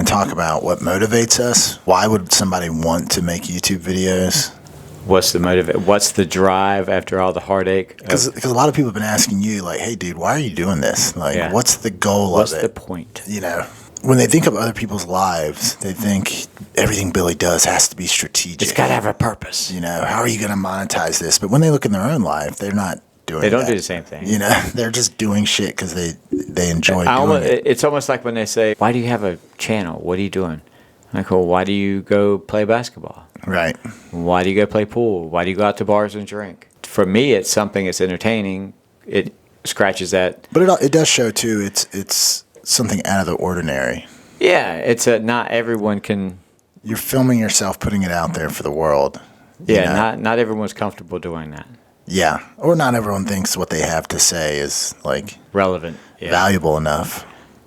going to talk about what motivates us. Why would somebody want to make YouTube videos? What's the What's the drive after all the heartache? Because a lot of people have been asking you, like, hey, dude, why are you doing this? Like, what's the goal of it? What's the point? You know, when they think of other people's lives, they think everything Billy does has to be strategic. It's got to have a purpose. You know, how are you going to monetize this? But when they look in their own life, they're not doing They don't that. do the same thing. You know, they're just doing shit because they enjoy doing it. It's almost like when they say, why do you have a channel? What are you doing? I'm like, well, why do you go play basketball? Right. Why do you go play pool? Why do you go out to bars and drink? For me, it's something that's entertaining. It scratches that. But it does show, too, it's something out of the ordinary. Yeah, it's not everyone can. You're filming yourself, putting it out there for the world. Yeah, not everyone's comfortable doing that. Yeah, or not everyone thinks what they have to say is like relevant, valuable enough.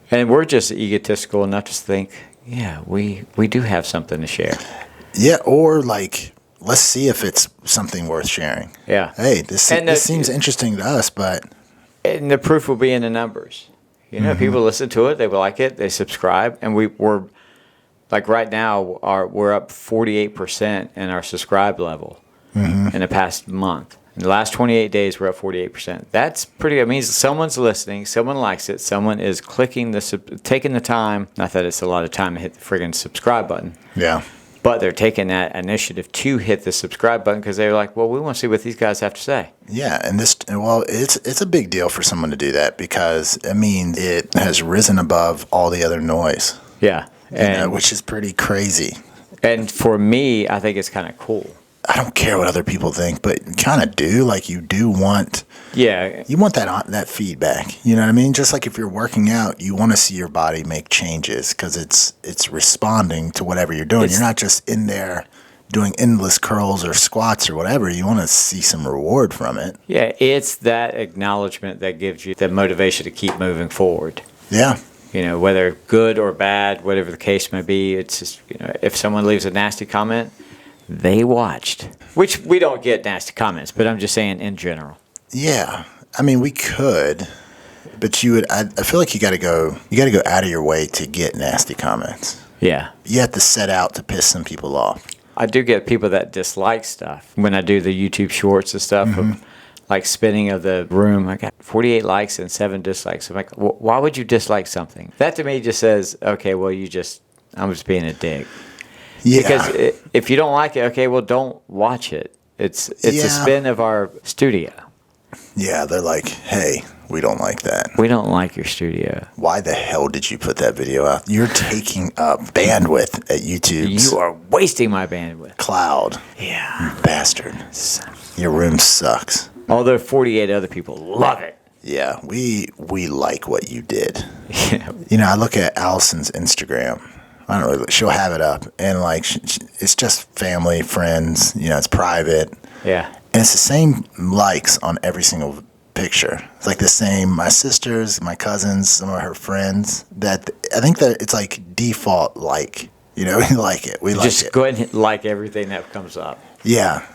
And we're just egotistical enough to think, yeah, we do have something to share. Yeah, or like, let's see if it's something worth sharing. Yeah. Hey, this seems interesting to us, but... And the proof will be in the numbers. You know, people listen to it, they like it, they subscribe, and we're, like right now, we're up 48% in our subscribe level in the past month. In the last 28 days, we're up 48%. That's pretty good. It means someone's listening, someone likes it, someone is clicking taking the time, not that it's a lot of time to hit the friggin' subscribe button. Yeah. But they're taking that initiative to hit the subscribe button because they're like, well, we want to see what these guys have to say. Yeah, and it's a big deal for someone to do that because, I mean, it has risen above all the other noise. Yeah. Which is pretty crazy. And for me, I think it's kind of cool. I don't care what other people think, but you kind of do. Like, you do want... Yeah. You want that feedback. You know what I mean? Just like if you're working out, you want to see your body make changes because it's responding to whatever you're doing. You're not just in there doing endless curls or squats or whatever. You want to see some reward from it. Yeah, it's that acknowledgement that gives you the motivation to keep moving forward. Yeah. You know, whether good or bad, whatever the case may be, it's just, you know, if someone leaves a nasty comment, they watched. Which we don't get nasty comments, but I'm just saying in general. Yeah. I mean, we could, but I feel like you got to go out of your way to get nasty comments. Yeah. You have to set out to piss some people off. I do get people that dislike stuff. When I do the YouTube shorts and stuff, of, like spinning of the room, I got 48 likes and 7 dislikes. I'm like, why would you dislike something? That to me just says, okay, well, I'm just being a dick. Yeah. Because if you don't like it, okay, well, don't watch it. It's a spin of our studio. Yeah, they're like, hey, we don't like that. We don't like your studio. Why the hell did you put that video out? You're taking up bandwidth at YouTube. You are wasting my bandwidth. Cloud. Yeah. You bastard. Your room sucks. Although 48 other people love it. Yeah, we like what you did. Yeah. You know, I look at Allison's Instagram. I don't know. She'll have it up, and like it's just family, friends. You know, it's private. Yeah. And it's the same likes on every single picture. It's like the same. My sisters, my cousins, some of her friends. That I think that it's like default like. You know, we like it. We like it. Just go ahead and like everything that comes up. Yeah.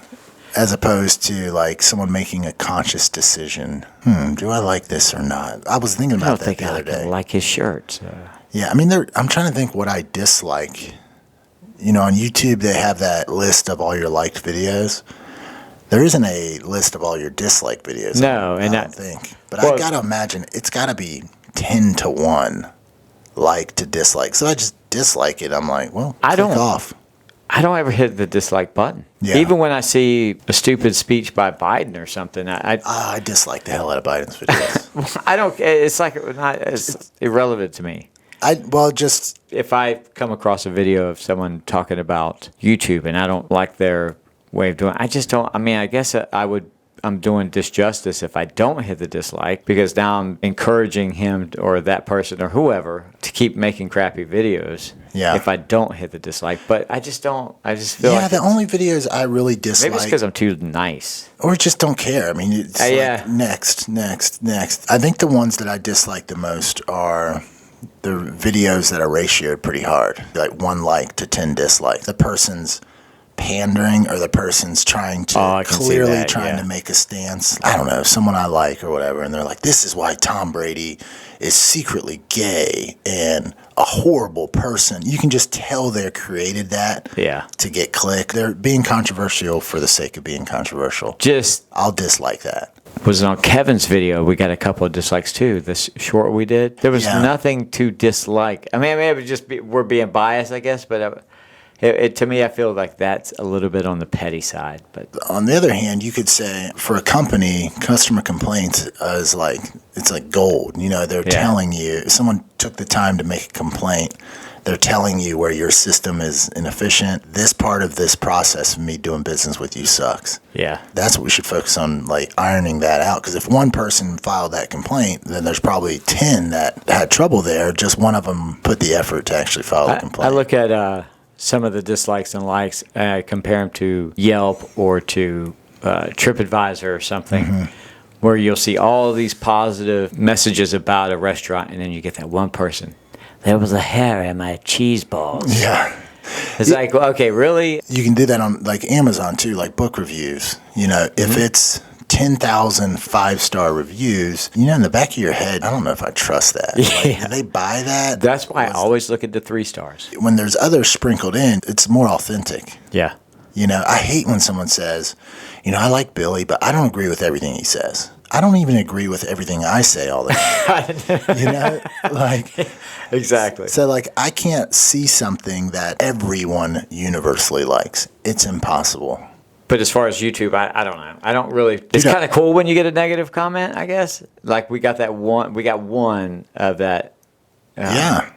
As opposed to like someone making a conscious decision. Do I like this or not? I was thinking about that the other day. I like his shirt. So. Yeah, I mean, I'm trying to think what I dislike. You know, on YouTube they have that list of all your liked videos. There isn't a list of all your disliked videos. No, I don't think. But I gotta imagine it's gotta be 10 to 1 like to dislike. So I just dislike it. I'm like, well, click off. I don't ever hit the dislike button. Yeah. Even when I see a stupid speech by Biden or something, I dislike the hell out of Biden's videos. I don't. It's irrelevant to me. If I come across a video of someone talking about YouTube and I don't like their way of doing it, I just don't. I mean, I guess I'm doing disjustice if I don't hit the dislike because now I'm encouraging him or that person or whoever to keep making crappy videos. Yeah. If I don't hit the dislike, but I just don't. I just feel like the only videos I really dislike. Maybe it's because I'm too nice, or just don't care. I mean, it's like next. I think the ones that I dislike the most are the videos that are ratioed pretty hard, like 1 like to 10 dislikes. The person's pandering or the person's trying to clearly trying to make a stance. I don't know, someone I like or whatever, and they're like, this is why Tom Brady is secretly gay and a horrible person. You can just tell they're created that to get click. They're being controversial for the sake of being controversial. I'll dislike that. Was it on Kevin's video? We got a couple of dislikes too. This short we did, there was nothing to dislike. I mean, it would just be we're being biased, I guess, but to me, I feel like that's a little bit on the petty side. But on the other hand, you could say for a company, customer complaints is like it's like gold. You know, they're telling you if someone took the time to make a complaint. They're telling you where your system is inefficient. This part of this process of me doing business with you sucks. Yeah. That's what we should focus on, like ironing that out. Because if one person filed that complaint, then there's probably 10 that had trouble there. Just one of them put the effort to actually file the complaint. I look at some of the dislikes and likes, and I compare them to Yelp or to TripAdvisor or something, where you'll see all these positive messages about a restaurant, and then you get that one person. There was a hair in my cheese balls. Yeah. It's like, okay, really? You can do that on like Amazon too, like book reviews. You know, if it's 10,000 5-star reviews, you know, in the back of your head, I don't know if I trust that. Like, do they buy that? That's why I always look at the 3 stars. When there's others sprinkled in, it's more authentic. Yeah. You know, I hate when someone says, you know, I like Billy, but I don't agree with everything he says. I don't even agree with everything I say all the time. You know, like exactly. So, like, I can't see something that everyone universally likes. It's impossible. But as far as YouTube, I don't know. I don't really. It's kind of cool when you get a negative comment, I guess. Like we got that one. We got one of that. Yeah.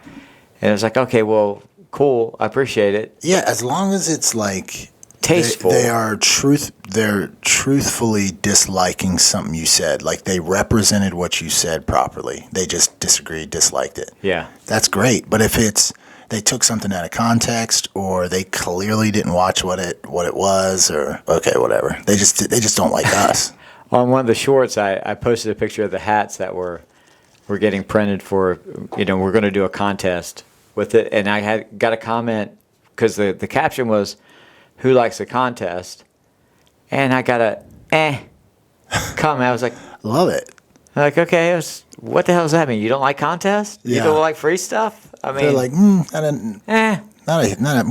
And it was like, okay, well, cool. I appreciate it. Yeah, as long as it's like tasteful. They're truthfully disliking something you said. Like they represented what you said properly. They just disagreed, disliked it. Yeah. That's great. But if it's they took something out of context or they clearly didn't watch what it was or okay, whatever. They just don't like us. On one of the shorts I posted a picture of the hats that we're getting printed for, you know, we're going to do a contest with it, and I got a comment because the caption was who likes the contest? And I got a comment. I was like, love it. I'm like, okay, what the hell does that mean? You don't like contests? Yeah. You don't like free stuff? I mean, they're like, I'm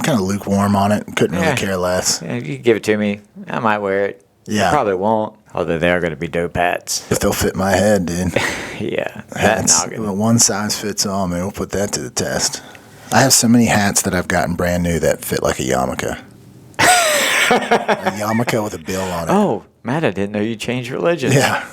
kind of lukewarm on it. Couldn't really care less. Yeah, you can give it to me. I might wear it. Yeah. I probably won't. Although they are going to be dope hats. If they'll fit my head, dude. Yeah. Hats, one size fits all, man. We'll put that to the test. I have so many hats that I've gotten brand new that fit like a yarmulke. A yarmulke with a bill on it. Oh, Matt, I didn't know you changed religion. Yeah.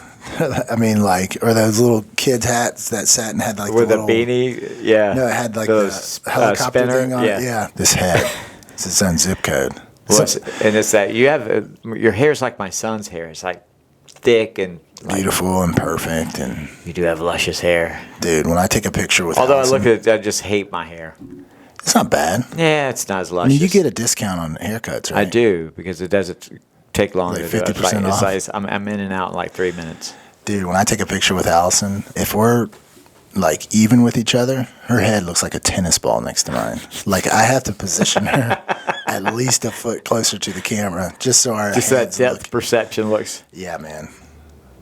I mean, like, or those little kids' hats that sat and had like with the little, a beanie. Yeah. No, it had like the helicopter thing on it. Yeah. This hat. It's its own zip code. Well, and it's that you have your hair's like my son's hair. It's like thick and beautiful and perfect, and you do have luscious hair, dude. When I take a picture with, although Allison, I look at it, I just hate my hair. It's not bad. Yeah, it's not as luscious. I mean, you get a discount on haircuts, right? I do because it doesn't take long. Like 50% off. It's I'm in and out in like 3 minutes. Dude, when I take a picture with Allison, if we're like even with each other, her head looks like a tennis ball next to mine. Like I have to position her at least a foot closer to the camera just so our just that depth perception looks. Yeah, man.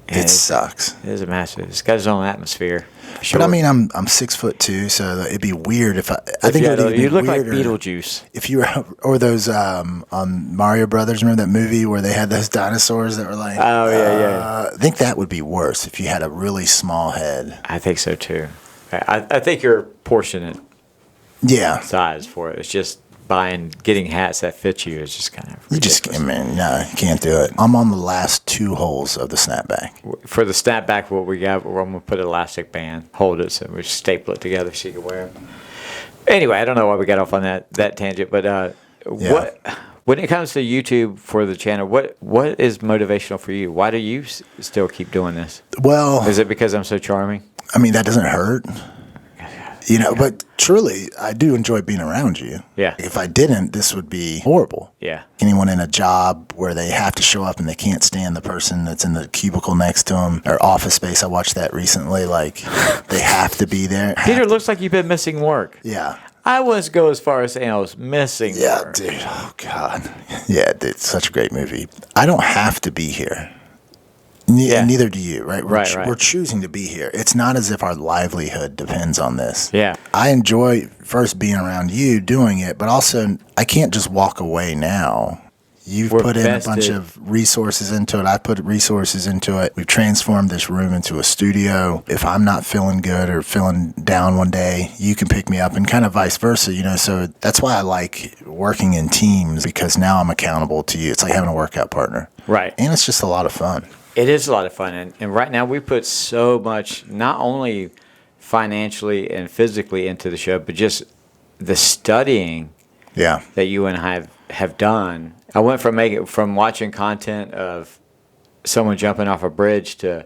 It sucks. It is a massive. It's got its own atmosphere. Sure. But I mean, I'm 6'2", so it'd be weird if I think it would you look like Beetlejuice. If you were, or those on Mario Brothers. Remember that movie where they had those dinosaurs that were like? Oh yeah. I think that would be worse if you had a really small head. I think so too. I think you're proportionate. Yeah. Size for it. It's just getting hats that fit you is just kind of ridiculous. You can't do it. I'm on the last 2 holes of the snapback. For the snapback, what we got, we're going to put an elastic band, hold it, so we staple it together so you can wear it. Anyway, I don't know why we got off on that tangent, but when it comes to YouTube for the channel, what is motivational for you? Why do you still keep doing this? Well, is it because I'm so charming? I mean, that doesn't hurt. You know, but truly, I do enjoy being around you. Yeah. If I didn't, this would be horrible. Yeah. Anyone in a job where they have to show up and they can't stand the person that's in the cubicle next to them or Office Space, I watched that recently. Like, they have to be there. Peter looks like you've been missing work. Yeah. I wouldn't go as far as saying I was missing. Yeah, more. dude. Oh God. Yeah, dude. Such a great movie. I don't have to be here. Neither do you, right? We're choosing to be here. It's not as if our livelihood depends on this. Yeah. I enjoy first being around you doing it, but also I can't just walk away now. You've put in a bunch of resources into it. I've put resources into it. We've transformed this room into a studio. If I'm not feeling good or feeling down one day, you can pick me up, and kind of vice versa, you know. So that's why I like working in teams, because now I'm accountable to you. It's like having a workout partner. Right. And it's just a lot of fun. It is a lot of fun. And right now we put so much, not only financially and physically into the show, but just the studying that you and I have done. I went from watching content of someone jumping off a bridge to,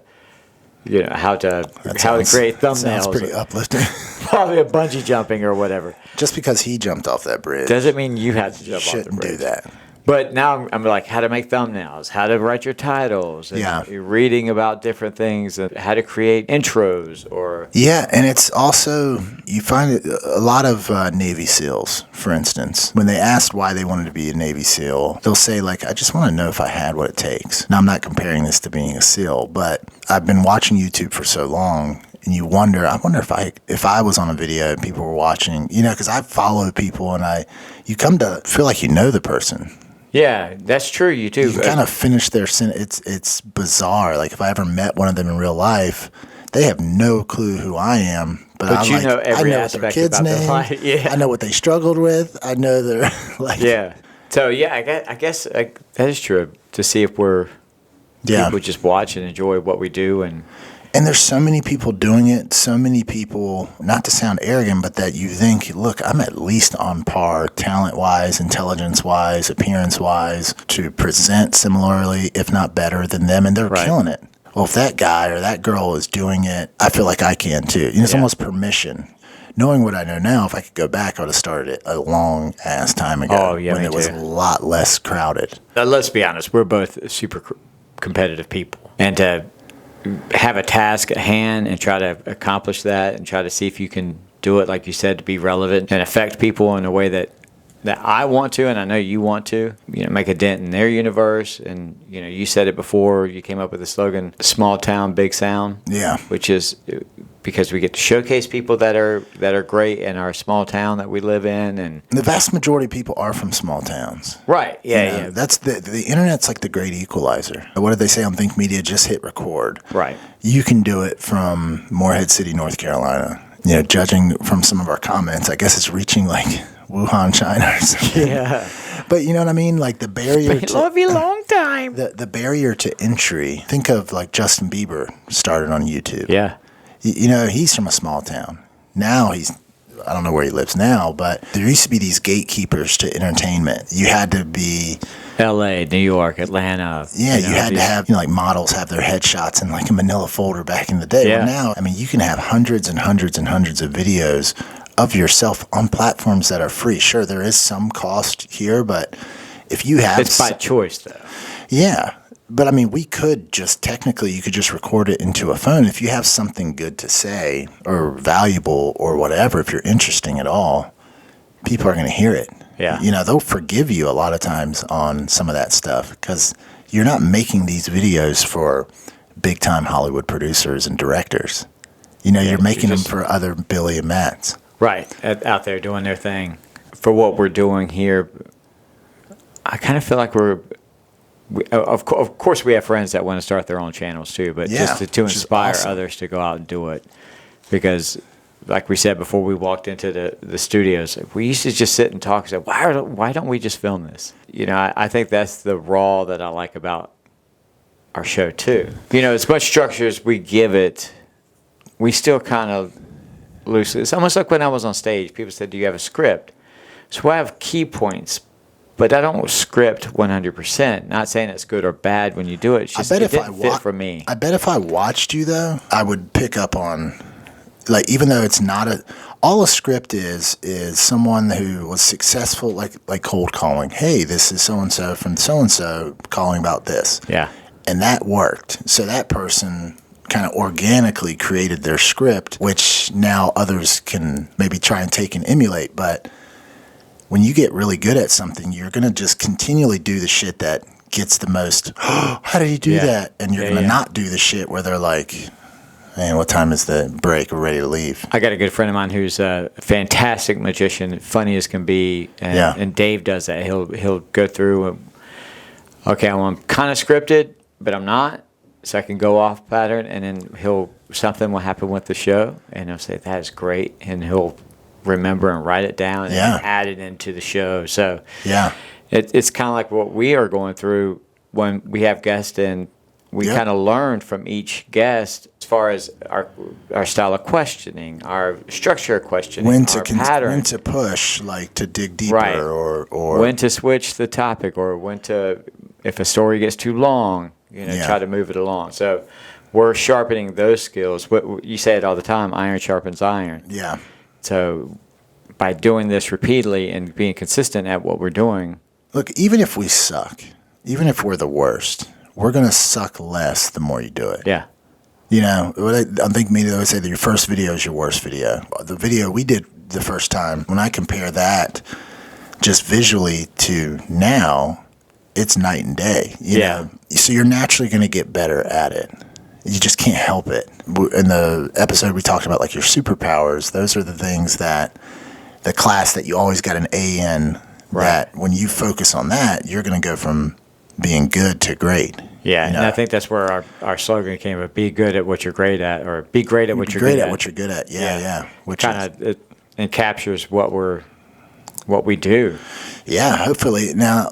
you know, how to create thumbnails. Sounds pretty uplifting. Probably a bungee jumping or whatever. Just because he jumped off that bridge doesn't mean you had to jump off the bridge. Shouldn't do that. But now I'm like, how to make thumbnails, how to write your titles, and reading about different things, and how to create intros or... Yeah, and it's also, you find a lot of Navy SEALs, for instance, when they asked why they wanted to be a Navy SEAL, they'll say, like, I just want to know if I had what it takes. Now, I'm not comparing this to being a SEAL, but I've been watching YouTube for so long, and I wonder if I was on a video and people were watching, you know, because I follow people, and you come to feel like you know the person. Yeah, that's true. You do. You kind of finish their sentence. It's bizarre. Like, if I ever met one of them in real life, they have no clue who I am. But you know every aspect their kid's about name. Their life. Yeah. I know what they struggled with. I know their like. Yeah. So yeah, I guess that is true. To see if people just watch and enjoy what we do, And there's so many people doing it, so many people, not to sound arrogant, but that you think, look, I'm at least on par talent-wise, intelligence-wise, appearance-wise, to present similarly, if not better than them, and they're killing it. Well, if that guy or that girl is doing it, I feel like I can too. You know, it's almost permission. Knowing what I know now, if I could go back, I would have started it a long-ass time ago when it was a lot less crowded. Let's be honest, we're both super competitive people. And to have a task at hand and try to accomplish that and try to see if you can do it, like you said, to be relevant and affect people in a way that I want to, and I know you want to, you know, make a dent in their universe. And, you know, you said it before, you came up with the slogan, small town, big sound. Yeah. Which is because we get to showcase people that are great in our small town that we live in. And the vast majority of people are from small towns. Right. Yeah. You know, that's the internet's like the great equalizer. What did they say on Think Media? Just hit record. Right. You can do it from Morehead City, North Carolina. You know, judging from some of our comments, I guess it's reaching like Wuhan, China or something. Yeah. But you know what I mean? Like the barrier to... love you long time. The barrier to entry. Think of like Justin Bieber started on YouTube. Yeah. You know, he's from a small town. Now I don't know where he lives now, but there used to be these gatekeepers to entertainment. You had to be... L.A., New York, Atlanta. Yeah, you had to have, you know, like models have their headshots in like a manila folder back in the day. Yeah. Well, now, I mean, you can have hundreds and hundreds and hundreds of videos of yourself on platforms that are free. Sure, there is some cost here, but if you have... It's by choice, though. Yeah. But I mean, we could just technically, you could just record it into a phone. If you have something good to say or valuable or whatever, if you're interesting at all, people are going to hear it. Yeah. You know, they'll forgive you a lot of times on some of that stuff because you're not making these videos for big time Hollywood producers and directors. You know, you're making them for other Billy and Matts. Right. Out there doing their thing. For what we're doing here, I kind of feel like of course, we have friends that want to start their own channels too, but just to inspire others to go out and do it. Because, like we said before we walked into the studios, we used to just sit and talk and say, why don't we just film this? You know, I think that's the raw that I like about our show too. You know, as much structure as we give it, we still kind of loosely. It's almost like when I was on stage, people said, do you have a script? So I have key points. But I don't script 100%. Not saying it's good or bad when you do it. It's just it didn't fit for me. I bet if I watched you, though, I would pick up on, like, even though it's not all a script is someone who was successful, like cold calling. Hey, this is so-and-so from so-and-so calling about this. Yeah. And that worked. So that person kind of organically created their script, which now others can maybe try and take and emulate. But when you get really good at something, you're going to just continually do the shit that gets the most, oh, how did he do that? And you're going to not do the shit where they're like, man, what time is the break? We're ready to leave. I got a good friend of mine who's a fantastic magician, funny as can be, and Dave does that. He'll go through and, okay, I'm kind of scripted, but I'm not, so I can go off pattern, and then something will happen with the show, and he'll say, that is great, and he'll remember and write it down and add it into the show. So it's kind of like what we are going through when we have guests, and we kind of learn from each guest as far as our style of questioning, our structure of questioning, our pattern. When to push, like to dig deeper, or when to switch the topic, or when to, if a story gets too long, try to move it along. So we're sharpening those skills. You say it all the time, iron sharpens iron. Yeah. So by doing this repeatedly and being consistent at what we're doing. Look, even if we suck, even if we're the worst, we're going to suck less the more you do it. Yeah. I think maybe they would say that your first video is your worst video. The video we did the first time, when I compare that just visually to now, it's night and day. You know? So you're naturally going to get better at it. You just can't help it. In the episode we talked about like your superpowers, those are the things that the class that you always got an A in, that when you focus on that, you're going to go from being good to great. Yeah, and I think that's where our slogan came of be good at what you're great at, or be great at what you're good at. What you're good at. Yeah. Which kind of it captures what we do. Yeah, hopefully. Now,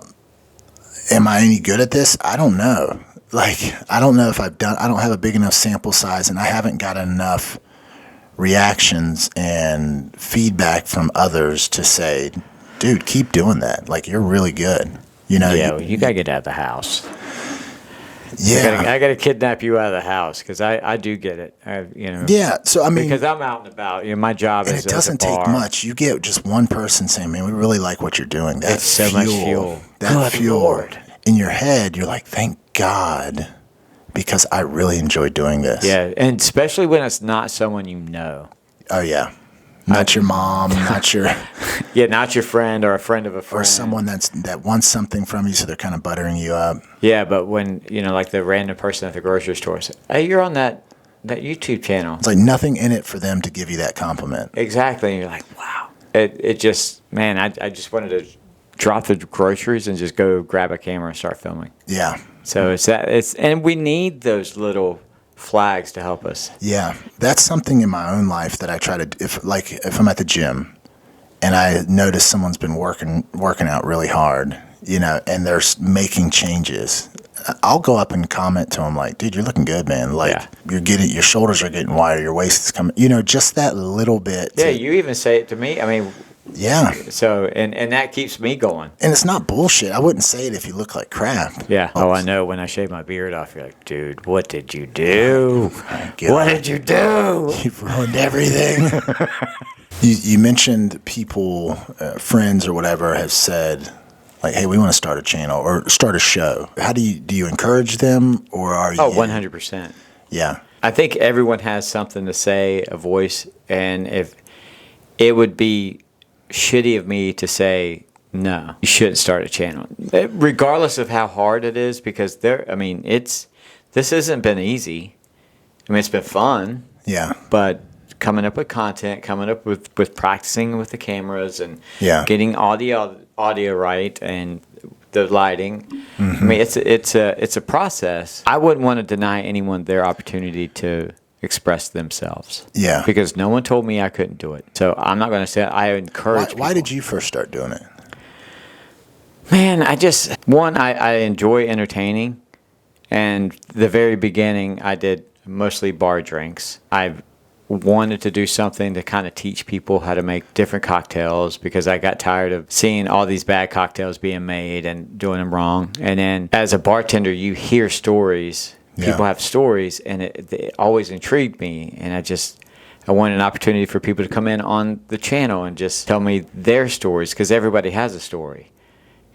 am I any good at this? I don't know. Like, I don't know if I don't have a big enough sample size, and I haven't got enough reactions and feedback from others to say, dude, keep doing that. Like, you're really good. You got to get out of the house. Yeah. I got to kidnap you out of the house, because I do get it. Yeah, so I mean, because I'm out and about. My job is. It doesn't take much. You get just one person saying, "Man, we really like what you're doing." That's so much fuel. That fuel. Lord. In your head, you're like, "Thank God," because I really enjoy doing this. Yeah, and especially when it's not someone you know. Oh yeah. Not your mom, not your not your friend or a friend of a friend, or someone that wants something from you, so they're kind of buttering you up. Yeah, but when like the random person at the grocery store says, "Hey, you're on that YouTube channel," it's like nothing in it for them to give you that compliment. Exactly, and you're like, "Wow!" It just, man, I just wanted to drop the groceries and just go grab a camera and start filming. Yeah. So and we need those little flags to help us. Yeah, that's something in my own life that I try to. If I'm at the gym and I notice someone's been working out really hard, and they're making changes, I'll go up and comment to them like, "Dude, you're looking good, man. Like your shoulders are getting wider, your waist is coming. Just that little bit." Yeah, you even say it to me. I mean. Yeah. So, and that keeps me going. And it's not bullshit. I wouldn't say it if you look like crap. Yeah. Oh, I know. When I shave my beard off, you're like, dude, what did you do? What did you do? You've ruined everything. You mentioned people, friends or whatever, have said, like, hey, we want to start a channel or start a show. How do you encourage them, or are you? Oh, 100%. Yeah. I think everyone has something to say, a voice, and if it would be shitty of me to say no, you shouldn't start a channel, regardless of how hard it is, because this hasn't been easy. I mean, it's been fun. Yeah. But coming up with content, coming up with practicing with the cameras, and getting audio right, and the lighting. Mm-hmm. I mean, it's a process. I wouldn't want to deny anyone their opportunity to express themselves. Yeah. Because no one told me I couldn't do it. So I'm not going to say it. I encourage people. Why did you first start doing it? Man, I enjoy entertaining. And the very beginning, I did mostly bar drinks. I wanted to do something to kind of teach people how to make different cocktails, because I got tired of seeing all these bad cocktails being made and doing them wrong. And then as a bartender, you hear stories. People have stories, and it always intrigued me, and I wanted an opportunity for people to come in on the channel and just tell me their stories, because everybody has a story.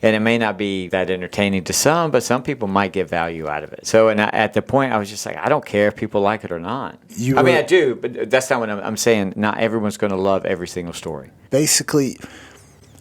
And it may not be that entertaining to some, but some people might get value out of it. So, at the point, I was just like, I don't care if people like it or not. I mean, I do, but that's not what I'm saying. Not everyone's going to love every single story. Basically,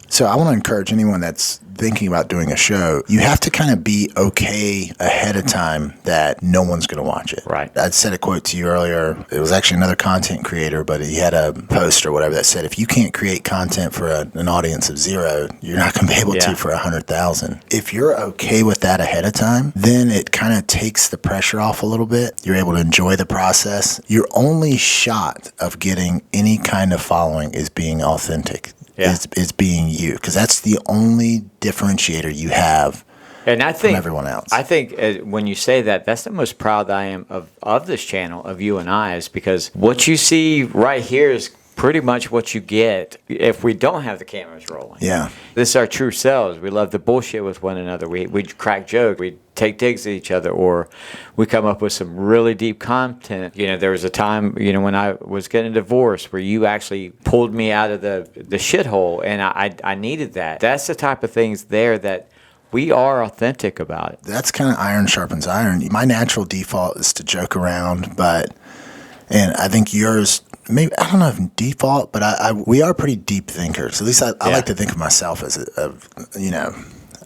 so I want to encourage anyone that's thinking about doing a show, you have to kind of be okay ahead of time that no one's going to watch it. Right. I said a quote to you earlier. It was actually another content creator, but he had a post or whatever that said, if you can't create content for an audience of 0, you're not going to be able to for 100,000. If you're okay with that ahead of time, then it kind of takes the pressure off a little bit. You're able to enjoy the process. Your only shot of getting any kind of following is being authentic. Yeah. Is being you, because that's the only differentiator you have from everyone else. I think when you say that, that's the most proud I am of this channel, of you and I, is because what you see right here is pretty much what you get if we don't have the cameras rolling. Yeah. This is our true selves. We love to bullshit with one another. We crack jokes. We take digs at each other, or we come up with some really deep content. There was a time, when I was getting a divorce where you actually pulled me out of the shithole, and I needed that. That's the type of things there that we are authentic about it. That's kind of iron sharpens iron. My natural default is to joke around, and I think yours, maybe, I don't know if default, but we are pretty deep thinkers. At least I like to think of myself as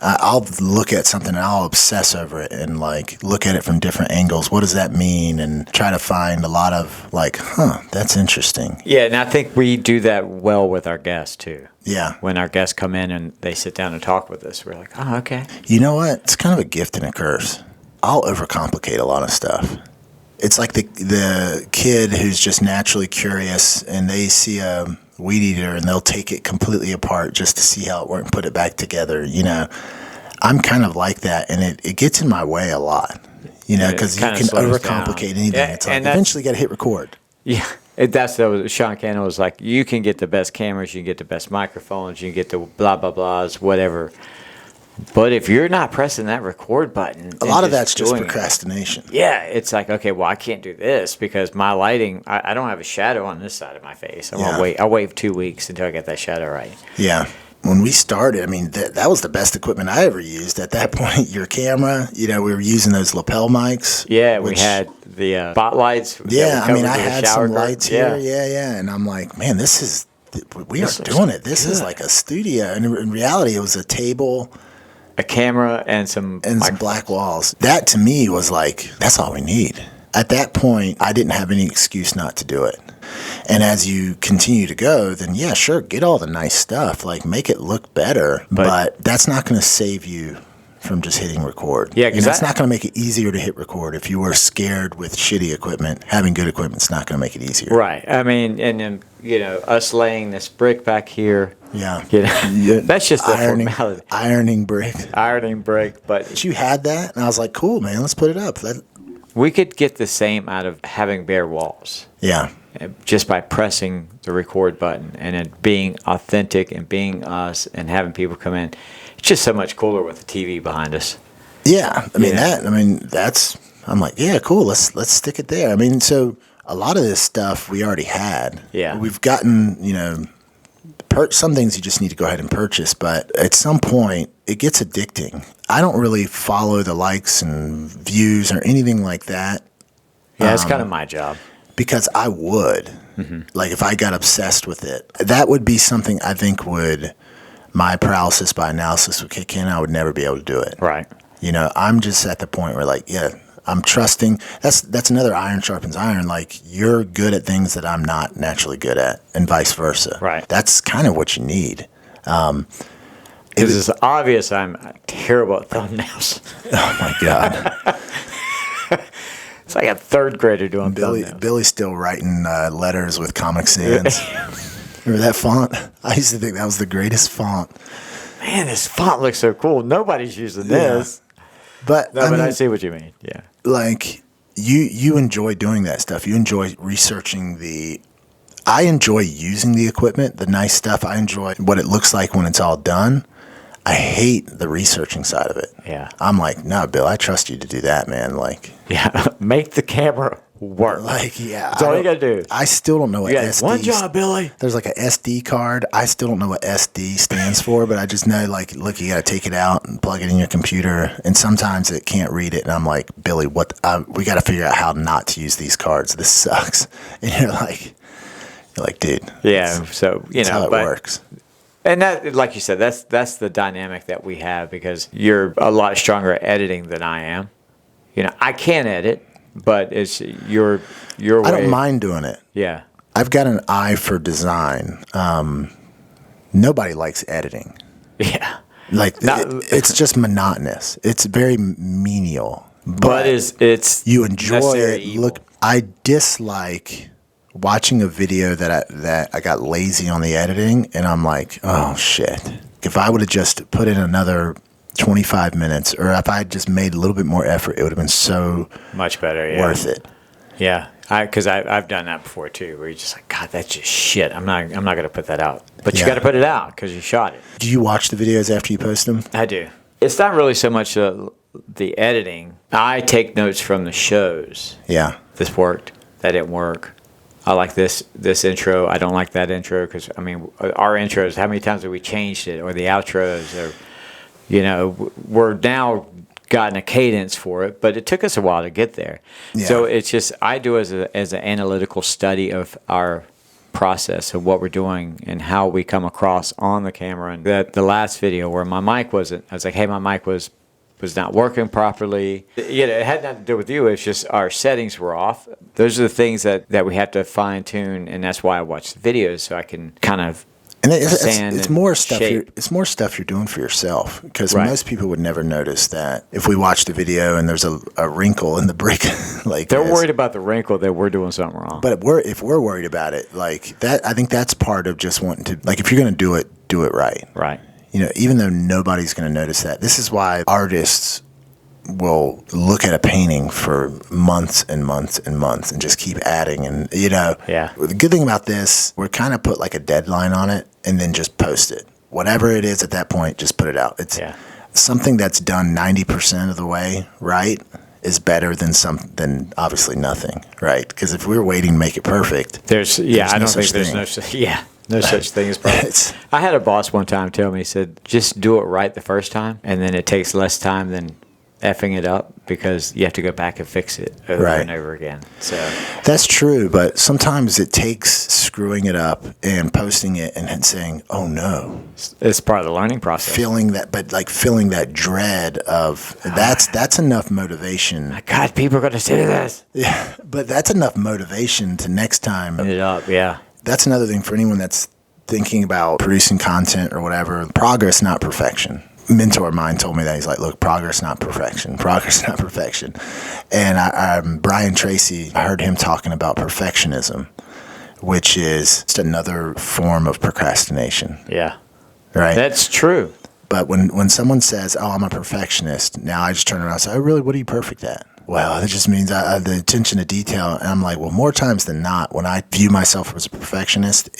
I'll look at something and I'll obsess over it and like look at it from different angles. What does that mean? And try to find a lot of that's interesting. Yeah, and I think we do that well with our guests too. Yeah. When our guests come in and they sit down and talk with us, we're like, oh, okay. You know what? It's kind of a gift and a curse. I'll overcomplicate a lot of stuff. It's like the kid who's just naturally curious and they see a weed eater and they'll take it completely apart just to see how it works and put it back together. I'm kind of like that, and it gets in my way a lot, because you can overcomplicate anything. Yeah, it's like eventually got to hit record. Yeah. That's what Sean Cannon was like. You can get the best cameras, you can get the best microphones, you can get the blah, blah, blahs, whatever. But if you're not pressing that record button, a lot of that's just procrastination. Yeah, it's like, okay, well, I can't do this because my lighting, I don't have a shadow on this side of my face. I'll wait 2 weeks until I get that shadow right. Yeah. When we started, I mean, that was the best equipment I ever used. At that point, your camera, we were using those lapel mics. Yeah, we had the spotlights. Yeah, I mean, I had some lights here. Yeah. And I'm like, man, we are doing it. This is like a studio. And in reality, it was a table, a camera, and some black walls. That to me was like, that's all we need. At that point, I didn't have any excuse not to do it. And as you continue to go, then yeah, sure, get all the nice stuff, like make it look better, but that's not going to save you from just hitting record. Yeah, because that's not going to make it easier to hit record. If you were scared with shitty equipment, having good equipment's not going to make it easier. Right. I mean, and then us laying this brick back here. Yeah. That's just a formality. Ironing brick. But you had that, and I was like, cool, man, let's put it up. We could get the same out of having bare walls. Yeah. Just by pressing the record button and it being authentic and being us and having people come in. It's just so much cooler with the TV behind us. Yeah. I'm like, yeah, cool. Let's stick it there. I mean, so a lot of this stuff we already had. Yeah. We've gotten, some things you just need to go ahead and purchase, but at some point it gets addicting. I don't really follow the likes and views or anything like that. Yeah, it's kind of my job. Because I would. Mm-hmm. Like if I got obsessed with it, that would be something I think my paralysis by analysis would kick in. I would never be able to do it. Right. I'm just at the point where I'm trusting. That's another iron sharpens iron. Like you're good at things that I'm not naturally good at and vice versa. Right. That's kind of what you need. It's obvious I'm terrible at thumbnails. Oh my God. It's like a third grader doing thumbnails. Billy's still writing letters with Comic Sans. Remember that font? I used to think that was the greatest font. Man, this font looks so cool. Nobody's using this. But I see what you mean. Yeah. Like you enjoy doing that stuff. You enjoy researching I enjoy using the equipment, the nice stuff. I enjoy what it looks like when it's all done. I hate the researching side of it. Yeah. I'm like, no, Bill, I trust you to do that, man. Like, yeah, make the camera work. Like, yeah. That's all you got to do. I still don't know what SD. One job, Billy. There's like a SD card. I still don't know what SD stands for, but I just know, like, look, you got to take it out and plug it in your computer. And sometimes it can't read it. And I'm like, Billy, we got to figure out how not to use these cards. This sucks. And you're like, dude. Yeah. So, that's how it works. And that, like you said, that's the dynamic that we have, because you're a lot stronger at editing than I am. I can edit, but it's your way. I don't mind doing it. Yeah. I've got an eye for design. Nobody likes editing. Yeah. Like, it's just monotonous. It's very menial. But it's you enjoy it. evil. Look, I dislike watching a video that I got lazy on the editing, and I'm like, oh shit. If I would have just put in another 25 minutes, or if I had just made a little bit more effort, it would have been so much better, worth it. Yeah, because I've done that before too, where you're just like, God, that's just shit. I'm not going to put that out, but you got to put it out because you shot it. Do you watch the videos after you post them? I do. It's not really so much the editing. I take notes from the shows. Yeah, this worked. That didn't work. I like this intro. I don't like that intro, because I mean, our intros, how many times have we changed it, or the outros, or we're now gotten a cadence for it, but it took us a while to get there. Yeah. So it's just, I do as an analytical study of our process of what we're doing and how we come across on the camera. And the last video where my mic wasn't, I was like, hey, my mic was not working properly. It had nothing to do with you. It's just our settings were off. Those are the things that we have to fine tune, and that's why I watch the videos, so I can kind of it's more stuff. It's more stuff you're doing for yourself, because most people would never notice that if we watch the video and there's a wrinkle in the brick, like they're worried about the wrinkle, that we're doing something wrong. But if we're worried about it, like that, I think that's part of just wanting to, like, if you're going to do it right. Right. Even though nobody's going to notice that. This is why artists will look at a painting for months and months and months and just keep adding. And, Yeah. The good thing about this, we're kind of put like a deadline on it and then just post it. Whatever it is at that point, just put it out. It's something that's done 90% of the way right is better than obviously nothing, right? Because if we're waiting to make it perfect, there's no such thing as perfect. I had a boss one time tell me, he said, just do it right the first time, and then it takes less time than effing it up, because you have to go back and fix it over and over again. So that's true, but sometimes it takes screwing it up and posting it and saying, oh no. It's part of the learning process. Feeling that dread of that's enough motivation. My God, people are going to see this. Yeah, but that's enough motivation to next time. It up, yeah. That's another thing for anyone that's thinking about producing content or whatever. Progress, not perfection. Mentor of mine told me that. He's like, look, progress, not perfection. Progress, not perfection. And Brian Tracy, I heard him talking about perfectionism, which is just another form of procrastination. Yeah. Right? That's true. But when someone says, oh, I'm a perfectionist, now I just turn around and say, oh, really? What are you perfect at? Well, that just means the attention to detail. And I'm like, well, more times than not, when I view myself as a perfectionist,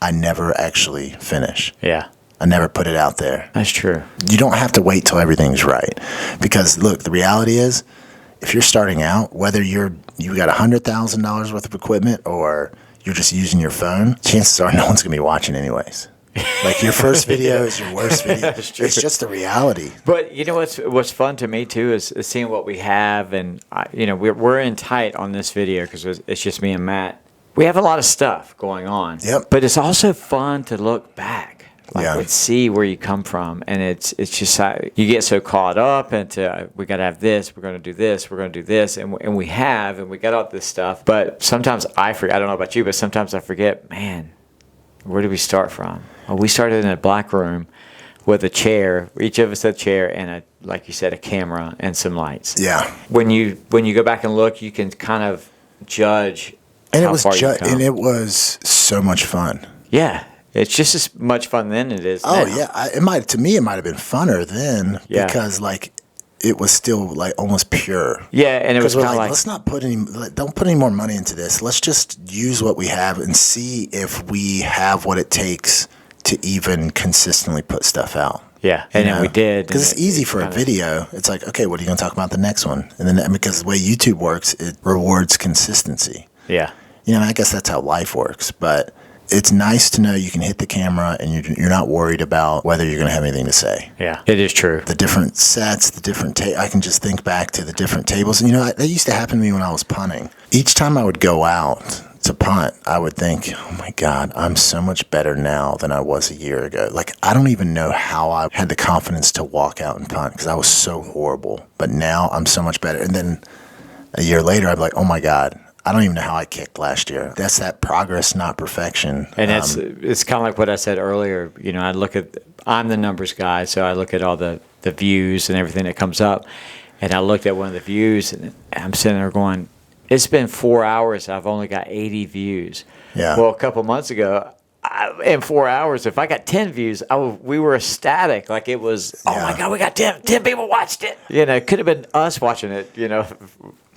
I never actually finish. Yeah. I never put it out there. That's true. You don't have to wait till everything's right. Because, look, the reality is, if you're starting out, whether you got $100,000 worth of equipment or you're just using your phone, chances are no one's going to be watching anyways. Like, your first video is your worst video. It's just the reality. But you know what's fun to me too is seeing what we have, and we're in tight on this video because it's just me and Matt. We have a lot of stuff going on. Yep. But it's also fun to look back. Let's see where you come from, and it's just you get so caught up into we got to have this, we're going to do this, we're going to do this, and we got all this stuff. But sometimes I forget. I don't know about you, but sometimes I forget. Man, where did we start from? Well, we started in a black room with a chair. Each of us had a chair and like you said, a camera and some lights. Yeah. When you go back and look, you can kind of judge. And and it was so much fun. Yeah. It's just as much fun then it is now. Oh, yeah. It might have been funner then because, like, it was still, like, almost pure. Yeah, and it was kind of like, let's not don't put any more money into this. Let's just use what we have and see if we have what it takes to even consistently put stuff out. Yeah, and then we did. Because it's easy for a video. It's like, okay, what are you going to talk about the next one? And then because the way YouTube works, it rewards consistency. Yeah. I guess that's how life works. But it's nice to know you can hit the camera and you're not worried about whether you're going to have anything to say. Yeah, it is true. The different sets, the different I can just think back to the different tables. And, that used to happen to me when I was punting. Each time I would go out to punt, I would think, oh my God, I'm so much better now than I was a year ago. Like, I don't even know how I had the confidence to walk out and punt because I was so horrible. But now I'm so much better. And then a year later, I'd be like, oh my God, I don't even know how I kicked last year. That's that progress, not perfection. And it's kind of like what I said earlier. I'm the numbers guy, so I look at all the views and everything that comes up. And I looked at one of the views, and I'm sitting there going, it's been 4 hours. I've only got 80 views. Yeah. Well, a couple months ago, in 4 hours, if I got 10 views, we were ecstatic. Like it was, oh my God, we got 10 people watched it. It could have been us watching it,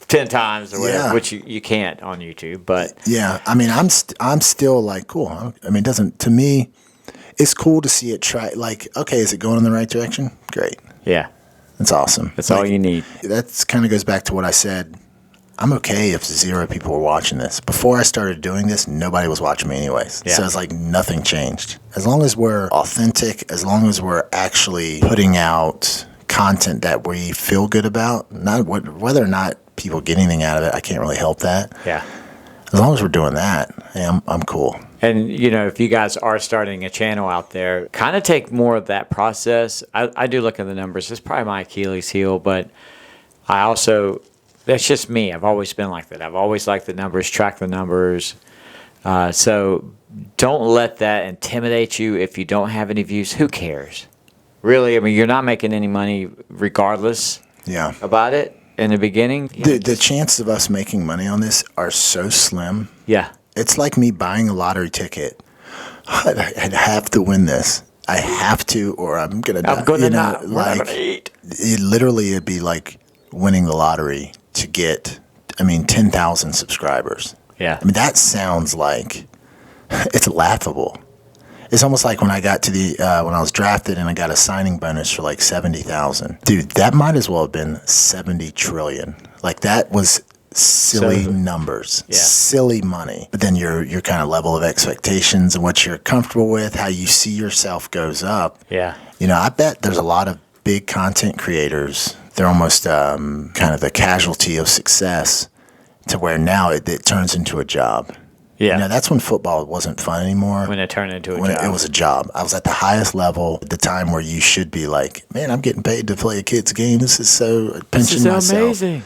10 times or whatever, which you can't on YouTube. But yeah, I mean, I'm still like, cool. I mean, to me, it's cool to see it try. Like, okay, is it going in the right direction? Great. Yeah. That's awesome. That's all you need. That kind of goes back to what I said. I'm okay if 0 people were watching this. Before I started doing this, nobody was watching me anyways. Yeah. So it's like nothing changed. As long as we're authentic, as long as we're actually putting out content that we feel good about, not whether or not people get anything out of it, I can't really help that. Yeah. As long as we're doing that, I'm cool. And, if you guys are starting a channel out there, kind of take more of that process. I do look at the numbers. It's probably my Achilles heel, but I also, that's just me. I've always been like that. I've always liked the numbers, track the numbers. So don't let that intimidate you if you don't have any views. Who cares? Really, I mean, you're not making any money regardless about it. In the beginning, the chances of us making money on this are so slim. Yeah, it's like me buying a lottery ticket. I'd have to win this. I have to, or I'm gonna die. I'm gonna not. Like, I'm gonna eat. It'd be like winning the lottery to get, 10,000 subscribers. Yeah, that sounds like it's laughable. It's almost like when I got to when I was drafted and I got a signing bonus for like 70,000. Dude, that might as well have been 70 trillion. Like that was silly numbers, silly money. But then your kind of level of expectations and what you're comfortable with, how you see yourself goes up. Yeah. I bet there's a lot of big content creators. They're almost kind of the casualty of success to where now it turns into a job. Yeah. That's when football wasn't fun anymore. When it turned into a job. It was a job. I was at the highest level at the time where you should be like, man, I'm getting paid to play a kid's game. This is so pinching myself. This is amazing.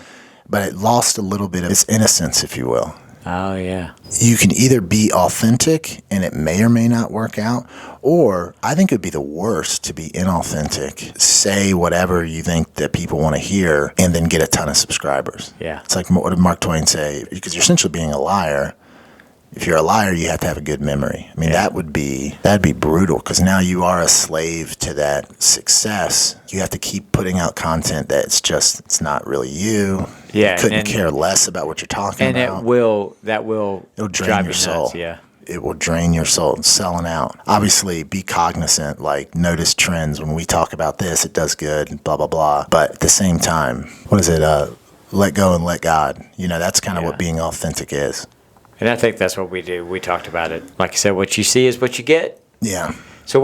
But it lost a little bit of its innocence, if you will. Oh, yeah. You can either be authentic and it may or may not work out, or I think it would be the worst to be inauthentic, say whatever you think that people want to hear, and then get a ton of subscribers. Yeah. It's like what did Mark Twain say? Because you're essentially being a liar. If you're a liar, you have to have a good memory. That'd be brutal because now you are a slave to that success. You have to keep putting out content it's not really you. Yeah, you couldn't care less about what you're talking about. And it'll drain your soul. Nuts, yeah. It will drain your soul. It's selling out. Obviously, be cognizant, like notice trends. When we talk about this, it does good, blah, blah, blah. But at the same time, what is it? Let go and let God. That's kind of what being authentic is. And I think that's what we do. We talked about it. Like I said, what you see is what you get. Yeah. So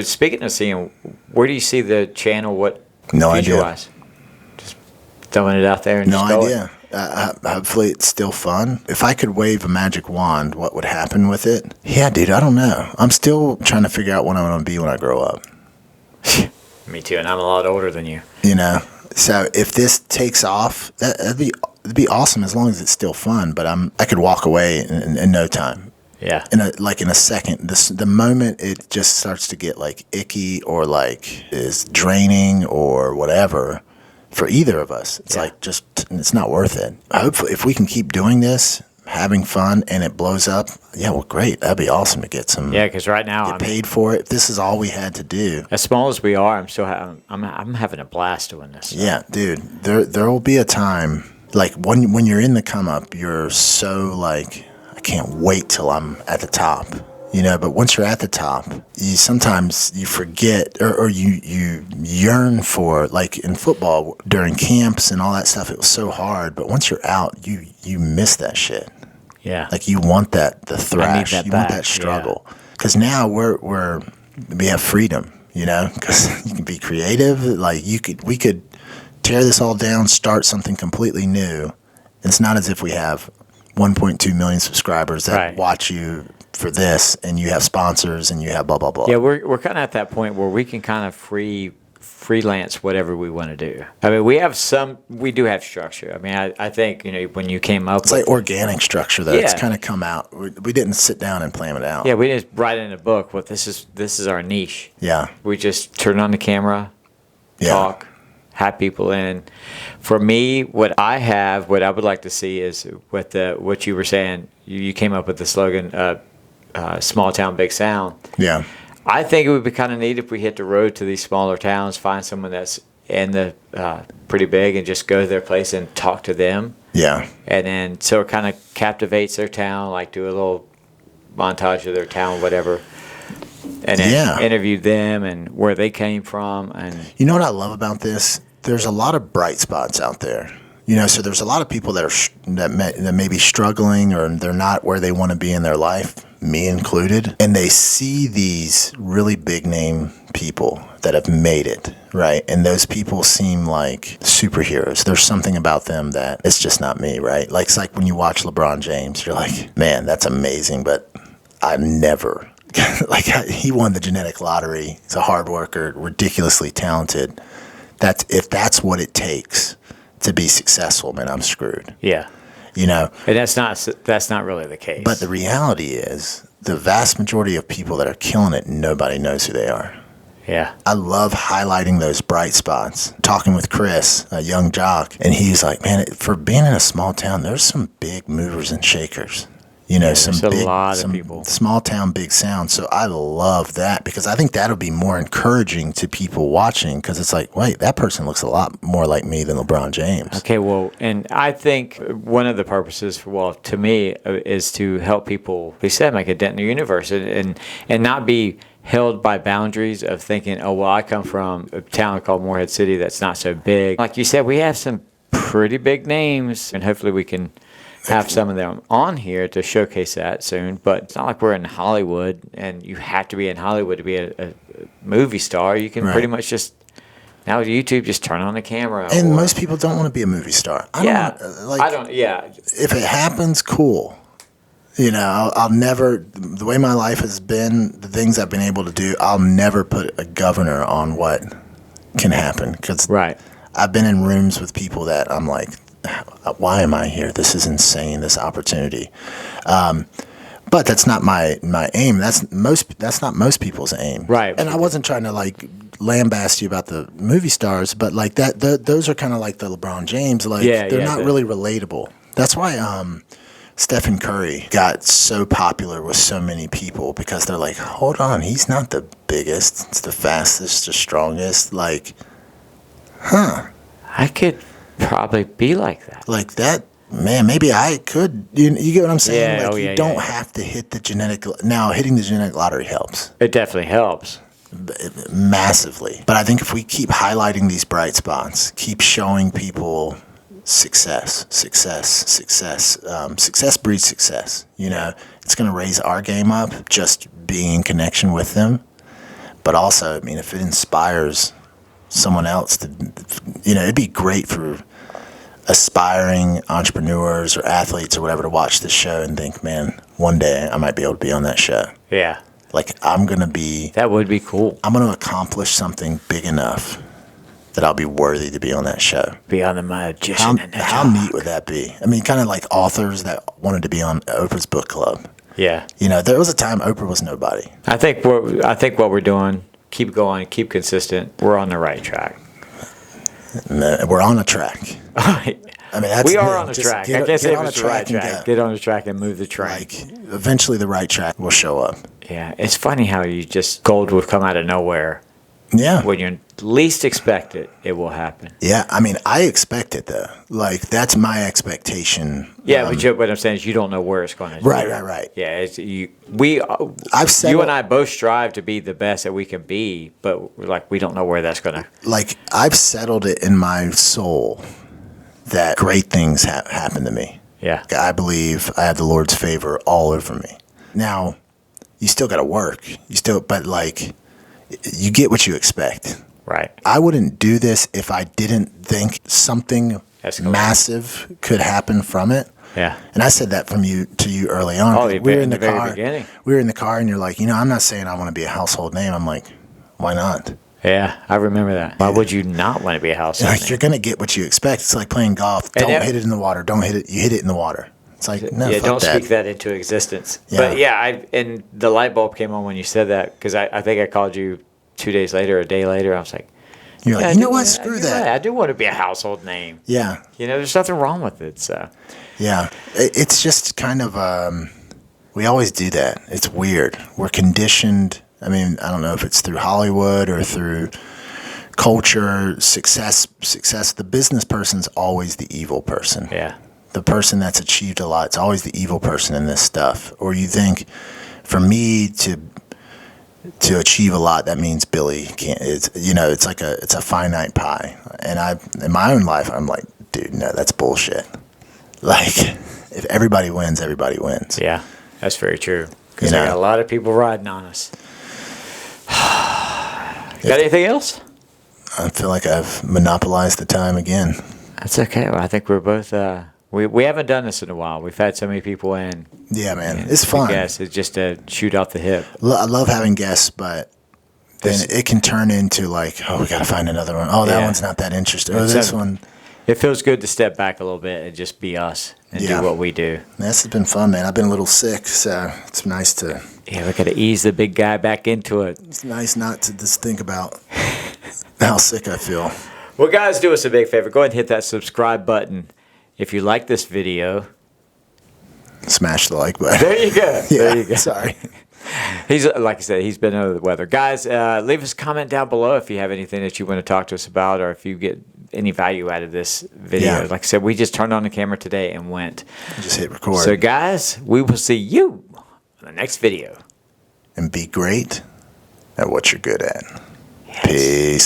speaking of seeing, where do you see the channel? No idea. Wise? Just throwing it out there and no idea. Hopefully it's still fun. If I could wave a magic wand, what would happen with it? Yeah, dude, I don't know. I'm still trying to figure out what I'm going to be when I grow up. Me too, and I'm a lot older than you. So if this takes off, it'd be awesome as long as it's still fun. But I could walk away in no time. Yeah. In a second. The moment it just starts to get like icky or like is draining or whatever for either of us, it's like it's not worth it. Hopefully, if we can keep doing this, having fun, and it blows up, great. That'd be awesome to get some. Yeah, because right now get paid for it. If this is all we had to do, as small as we are, I'm having a blast doing this. Yeah, dude. There will be a time like when you're in the come up, you're so like, I can't wait till I'm at the top. But once you're at the top, sometimes you forget or you yearn for, like in football during camps and all that stuff, it was so hard. But once you're out, you miss that shit. Yeah. Like you want the thrash, want that struggle. Because now we have freedom, because you can be creative. Like we could tear this all down, start something completely new. It's not as if we have 1.2 million subscribers that watch you for this, and you have sponsors, and you have blah blah blah. Yeah, we're kind of at that point where we can kind of freelance whatever we want to do. I mean, we do have structure. I mean, I think when you came up, it's like organic structure though. It's kind of come out. We didn't sit down and plan it out. Yeah, we didn't write in a book. Well, this is our niche. Yeah, we just turn on the camera, talk, have people in. For me, what I would like to see is what you were saying. You came up with the slogan. Small town, big sound. Yeah. I think it would be kind of neat if we hit the road to these smaller towns, find someone that's in the pretty big, and just go to their place and talk to them. Yeah. And then so it kind of captivates their town, like do a little montage of their town, whatever. And then interview them and where they came from. And you know what I love about this? There's a lot of bright spots out there. So there's a lot of people that may be struggling, or they're not where they want to be in their life, me included, and they see these really big name people that have made it, right? And those people seem like superheroes. There's something about them that it's just not me, right? Like it's like when you watch LeBron James, you're like, man, that's amazing, but I'm never like he won the genetic lottery. He's a hard worker, ridiculously talented. If that's what it takes to be successful, man, I'm screwed. Yeah. And that's not really the case. But the reality is, the vast majority of people that are killing it, nobody knows who they are. Yeah. I love highlighting those bright spots. Talking with Chris, a young jock, and he's like, man, for being in a small town, there's some big movers and shakers. Some lot of people. Small town, big sound. So I love that, because I think that'll be more encouraging to people watching, because it's like, wait, that person looks a lot more like me than LeBron James. Okay, well, and I think one of the purposes, to me, is to help people, we said, make a dent in the universe and not be held by boundaries of thinking, oh, well, I come from a town called Morehead City that's not so big. Like you said, we have some pretty big names, and hopefully we can have some of them on here to showcase that soon. But it's not like we're in Hollywood and you have to be in Hollywood to be a movie star. You can pretty much just, now with YouTube, just turn on the camera. And most people don't want to be a movie star. If it happens, cool. I'll never, the way my life has been, the things I've been able to do, I'll never put a governor on what can happen. Because I've been in rooms with people that I'm like, why am I here? This is insane, this opportunity. But that's not my aim. That's not most people's aim. Right. And I wasn't trying to like lambast you about the movie stars, but like that, those are kind of like the LeBron James. Like they're not really relatable. That's why Stephen Curry got so popular with so many people, because they're like, hold on, he's not the biggest, it's the fastest, the strongest. Like, I could probably be like that. Like that, man, maybe I could. You get what I'm saying? Yeah, like you don't have to hit the genetic. Now, hitting the genetic lottery helps. It definitely helps. Massively. But I think if we keep highlighting these bright spots, keep showing people success breeds success. It's going to raise our game up, just being in connection with them. But also, I mean, if it inspires someone else to, it'd be great for aspiring entrepreneurs or athletes or whatever to watch this show and think, man, one day I might be able to be on that show. Yeah. Like that would be cool. I'm going to accomplish something big enough that I'll be worthy to be on that show. Be on the MATJ. How neat would that be? I mean, kind of like authors that wanted to be on Oprah's book club. Yeah. There was a time Oprah was nobody. I think what we're doing, keep going, keep consistent. We're on the right track. We're on a track. I mean, we are on the track. I guess it was the right track. Get on the track and move the train. Like, eventually the right track will show up. Yeah, it's funny how gold will come out of nowhere. Yeah. When you least expect it, it will happen. Yeah, I mean, I expect it though. Like that's my expectation. Yeah, but what I'm saying is you don't know where it's going to. Right. Yeah, it's you. You and I both strive to be the best that we can be, but we don't know where that's going to. Like I've settled it in my soul that great things happen to me. Yeah, I believe I have the Lord's favor all over me. Now, you still got to work. But like, you get what you expect. Right. I wouldn't do this if I didn't think something massive could happen from it. Yeah. And I said that to you early on. Oh, we were in the very car. Beginning. We were in the car, and you're like, I'm not saying I want to be a household name. I'm like, why not? Yeah, I remember that. Why would you not want to be a household name? You're gonna get what you expect. It's like playing golf. Don't hit it in the water. Don't hit it. You hit it in the water. It's like no. Yeah, don't that. speak that into existence. Yeah. But yeah, and the light bulb came on when you said that because I think I called you 2 days later, a day later. I was like, you're like, what? Screw that. I do want to be a household name. Yeah. There's nothing wrong with it. So. Yeah, it's just kind of we always do that. It's weird. We're conditioned. I mean, I don't know if it's through Hollywood or through culture, success. The business person's always the evil person. Yeah. The person that's achieved a lot, it's always the evil person in this stuff. Or you think, for me to achieve a lot, that means Billy can't. It's like it's a finite pie. And in my own life, I'm like, dude, no, that's bullshit. Like, if everybody wins, everybody wins. Yeah, that's very true. Because I got a lot of people riding on us. Got anything else? I feel like I've monopolized the time again. That's okay. Well, I think we're both. We haven't done this in a while. We've had so many people in. Yeah, man, it's fun. Yes, it's just to shoot off the hip. I love having guests, but then it can turn into like, oh, we got to find another one. Oh, that one's not that interesting. Oh, this one. It feels good to step back a little bit and just be us and do what we do. This has been fun, man. I've been a little sick, so it's nice to... Yeah, we got to ease the big guy back into it. It's nice not to just think about how sick I feel. Well, guys, do us a big favor. Go ahead and hit that subscribe button. If you like this video... Smash the like button. There you go. Yeah, there you go. Sorry. He's like I said, he's been under the weather. Guys, leave us a comment down below if you have anything that you want to talk to us about or if you get any value out of this video. Yeah. Like I said, we just turned on the camera today and went. Just hit record. So, guys, we will see you on the next video. And be great at what you're good at. Yes. Peace.